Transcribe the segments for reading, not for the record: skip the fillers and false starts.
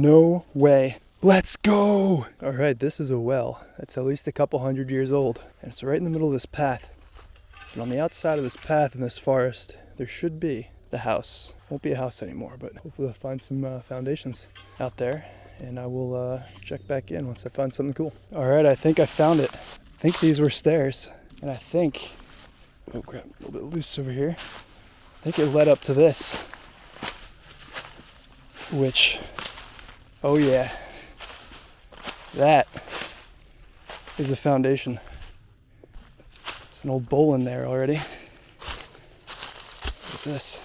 No way. Let's go! All right, this is a well. It's at least a couple 100 years old. And it's right in the middle of this path. And on the outside of this path in this forest, there should be the house. Won't be a house anymore, but hopefully I'll find some foundations out there. And I will check back in once I find something cool. All right, I think I found it. I think these were stairs. And I think, oh crap, a little bit loose over here. I think it led up to this. Which, oh yeah, that is a foundation. There's an old bowl in there already. What's this?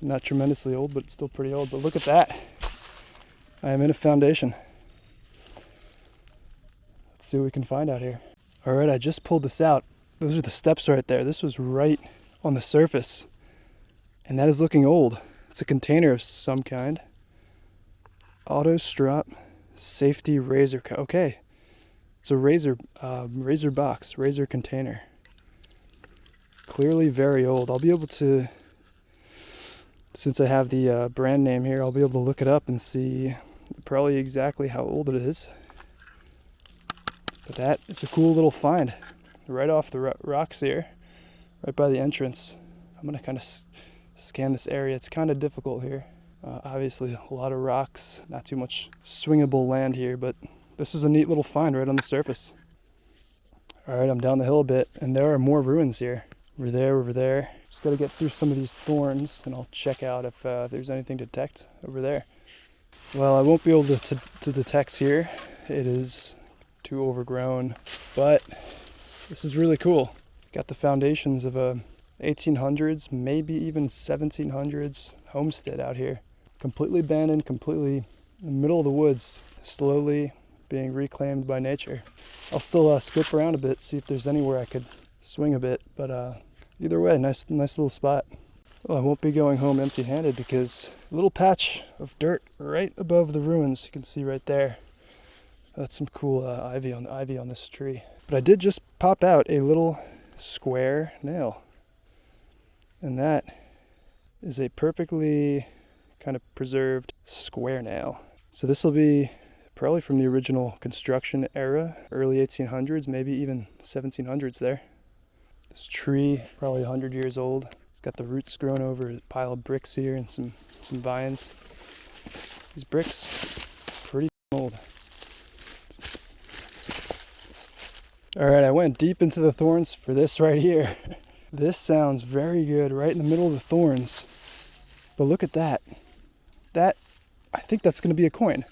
Not tremendously old, but still pretty old. But look at that. I am in a foundation. Let's see what we can find out here. All right, I just pulled this out. Those are the steps right there. This was right on the surface. And that is looking old. It's a container of some kind. Auto strap safety razor. Okay. It's a razor box, razor container. Clearly very old. I'll be able to, since I have the brand name here, I'll be able to look it up and see probably exactly how old it is. But that is a cool little find. Right off the rocks here, right by the entrance. I'm going to kind of scan this area. It's kind of difficult here. Obviously a lot of rocks, not too much swingable land here, but this is a neat little find right on the surface. All right, I'm down the hill a bit, and there are more ruins here. Over there. Just got to get through some of these thorns, and I'll check out if there's anything to detect over there. Well, I won't be able to detect here. It is too overgrown, but this is really cool. Got the foundations of a 1800s, maybe even 1700s homestead out here. Completely abandoned, completely in the middle of the woods, slowly being reclaimed by nature. I'll still scope around a bit, see if there's anywhere I could swing a bit, but either way, nice little spot. Well, I won't be going home empty-handed because a little patch of dirt right above the ruins, you can see right there. That's some cool ivy on this tree. But I did just pop out a little square nail. And that is a perfectly kind of preserved square nail. So this will be probably from the original construction era, early 1800s, maybe even 1700s there. This tree, probably 100 years old. It's got the roots grown over a pile of bricks here and some vines. These bricks, pretty old. All right, I went deep into the thorns for this right here. This sounds very good, right in the middle of the thorns. But look at that. I think that's going to be a coin.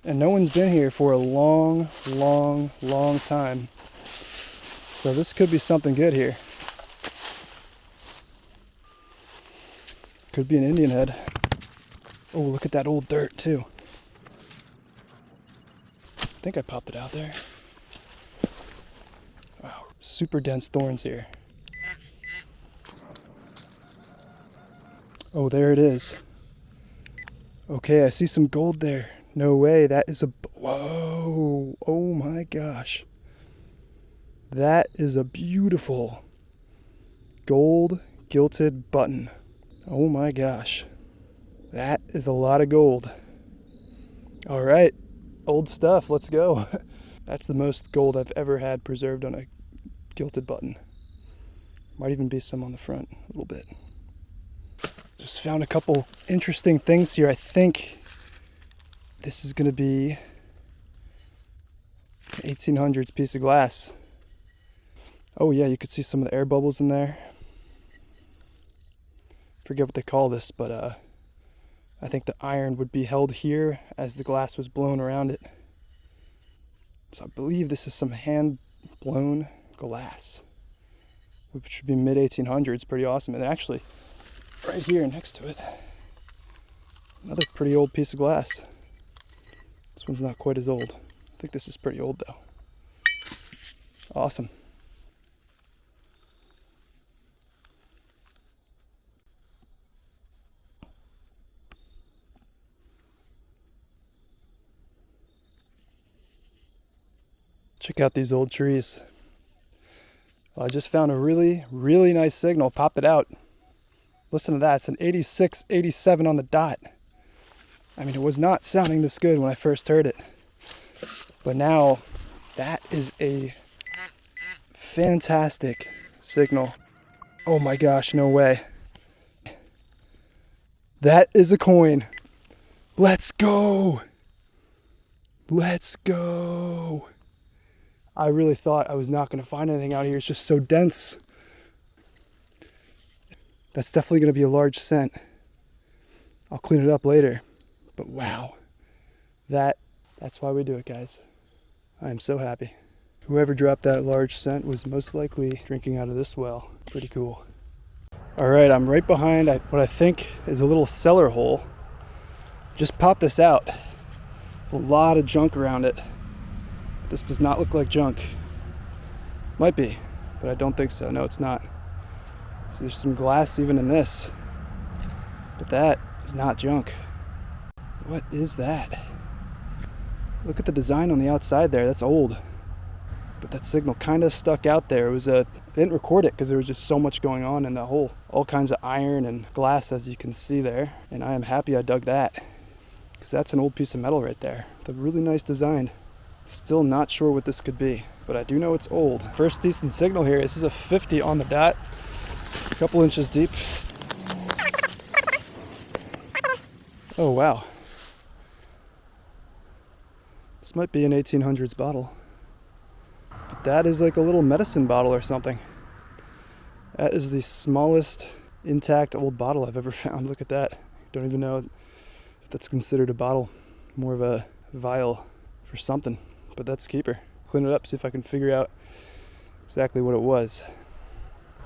And no one's been here for a long time. So this could be something good here. Could be an Indian head. Oh, look at that old dirt too. I think I popped it out there. Wow, super dense thorns here. Oh, there it is. Okay, I see some gold there. No way, that is a... Whoa! Oh my gosh. That is a beautiful gold gilded button. Oh my gosh. That is a lot of gold. All right, old stuff, let's go. That's the most gold I've ever had preserved on a gilded button. Might even be some on the front, a little bit. Just found a couple interesting things here. I think this is going to be an 1800s piece of glass. Oh yeah, you could see some of the air bubbles in there. Forget what they call this, but I think the iron would be held here as the glass was blown around it. So I believe this is some hand-blown glass, which should be mid-1800s. Pretty awesome. And actually, right here next to it, another pretty old piece of glass. This one's not quite as old. I think this is pretty old though. Awesome. Check out these old trees. Well, I just found a really nice signal. Popped it out. Listen to that, it's an 86, 87 on the dot. I mean, it was not sounding this good when I first heard it. But now, that is a fantastic signal. Oh my gosh, no way. That is a coin. Let's go. Let's go. I really thought I was not going to find anything out here. It's just so dense. That's definitely going to be a large scent. I'll clean it up later. But wow. That's why we do it, guys. I am so happy. Whoever dropped that large scent was most likely drinking out of this well. Pretty cool. All right, I'm right behind what I think is a little cellar hole. Just popped this out. A lot of junk around it. This does not look like junk. Might be, but I don't think so. No, it's not. So there's some glass even in this. But that is not junk. What is that? Look at the design on the outside there. That's old. But that signal kind of stuck out there. I didn't record it because there was just so much going on in the hole. All kinds of iron and glass, as you can see there. And I am happy I dug that, because that's an old piece of metal right there. It's a really nice design. Still not sure what this could be, but I do know it's old. First decent signal here. This is a 50 on the dot. A couple inches deep. Oh wow. This might be an 1800s bottle. But that is like a little medicine bottle or something. That is the smallest intact old bottle I've ever found. Look at that. Don't even know if that's considered a bottle. More of a vial for something. But that's a keeper. Clean it up, see if I can figure out exactly what it was.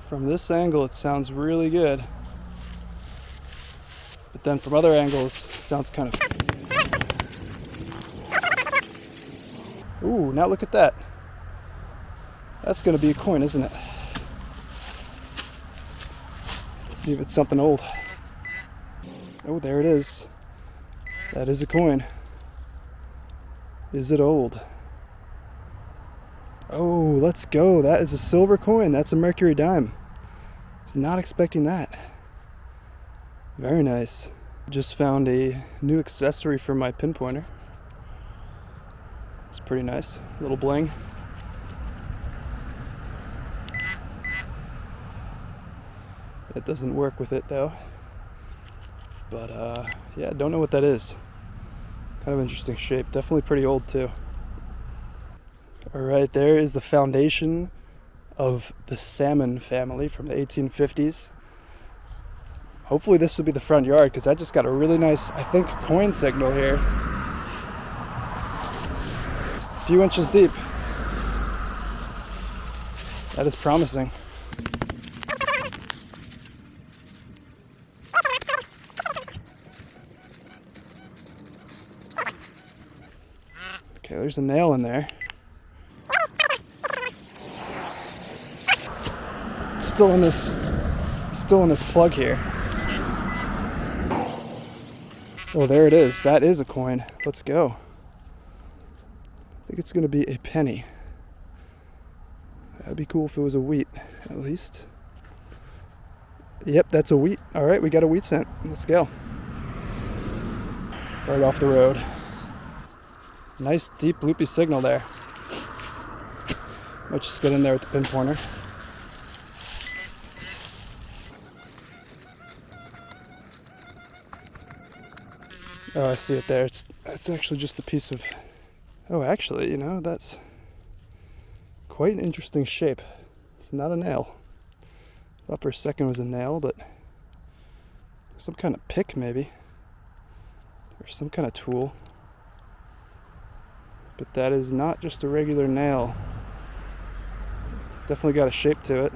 From this angle, it sounds really good. But then from other angles, it sounds kind of... Ooh, now look at that. That's going to be a coin, isn't it? Let's see if it's something old. Oh, there it is. That is a coin. Is it old? Oh, let's go. That is a silver coin. That's a mercury dime. I was not expecting that. Very nice. Just found a new accessory for my pinpointer. It's pretty nice. A little bling. It doesn't work with it though. But yeah, don't know what that is. Kind of interesting shape. Definitely pretty old too. Alright, there is the foundation of the salmon family from the 1850s. Hopefully this will be the front yard, because I just got a really nice, I think, coin signal here. A few inches deep. That is promising. Okay, there's a nail in there. It's still in this plug here. Oh, there it is. That is a coin. Let's go. I think it's going to be a penny. That'd be cool if it was a wheat, at least. Yep, that's a wheat. All right, we got a wheat cent. Let's go. Right off the road. Nice deep loopy signal there. Might just get in there with the pinpointer. Oh, I see it there. That's actually just a piece of... Oh, actually, you know, that's quite an interesting shape. It's not a nail. Thought for a second it was a nail, but some kind of pick maybe. Or some kind of tool. But that is not just a regular nail. It's definitely got a shape to it.